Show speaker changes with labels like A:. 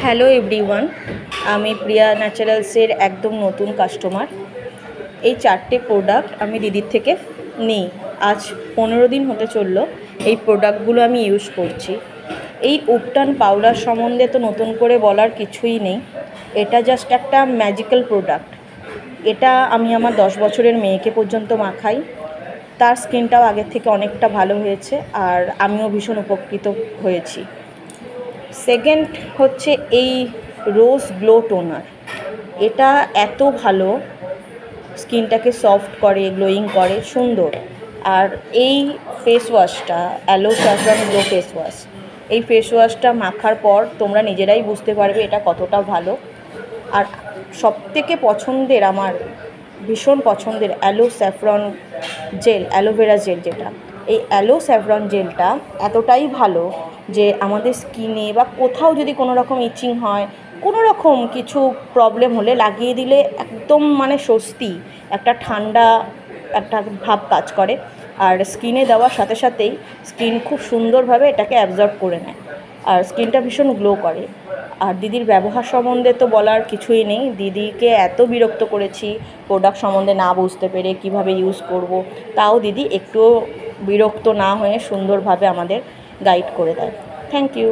A: Hello everyone, আমি প্রিয়া ন্যাচারালসের একদম নতুন কাস্টমার। এই 4টে প্রোডাক্ট আমি দিদির থেকে নিই। আজ 15 দিন হতে চললো এই প্রোডাক্টগুলো আমি ইউজ করছি। এই উপটান পাউডার সম্বন্ধে তো নতুন করে বলার কিছুই নেই। এটা জাস্ট একটা ম্যাজিক্যাল প্রোডাক্ট। এটা আমি আমার 10 বছরের মেয়েকে পর্যন্ত মাখাই। তার স্কিনটাও আগের থেকে অনেকটা ভালো হয়েছে, আর আমিও ভীষণ উপকৃত হয়েছি। সেকেন্ড হচ্ছে এই রোজ গ্লো টোনার। এটা এত ভালো, স্কিনটাকে সফট করে, গ্লোয়িং করে, সুন্দর। আর এই ফেস ওয়াশটা aloe saffron glow face wash, এই ফেস ওয়াশটা মাখার পর তোমরা নিজেরাই বুঝতে পারবে এটা কতটা ভালো। আর সবথেকে পছন্দের, আমার ভীষণ পছন্দের aloe saffron gel, aloe vera gel, যেটা এই অ্যালো স্যাফরন জেলটা এতটাই ভালো যে আমাদের স্কিনে বা কোথাও যদি কোনো রকম ইচিং হয়, কোনো রকম কিছু প্রবলেম হলে লাগিয়ে দিলে একদম মানে স্বস্তি, একটা ঠান্ডা একটা ভাব কাজ করে। আর স্কিনে দেওয়ার সাথে সাথেই স্কিন খুব সুন্দরভাবে এটাকে অ্যাবজর্ব করে নেয়, আর স্কিনটা ভীষণ গ্লো করে। আর দিদির ব্যবহার সম্বন্ধে তো বলার কিছুই নেই। দিদিকে এত বিরক্ত করেছি প্রোডাক্ট সম্বন্ধে না বুঝতে পেরে, কিভাবে ইউজ করব, তাও দিদি একটুও বিরক্ত না হয়ে সুন্দরভাবে আমাদের গাইড করে দেয়। Thank you.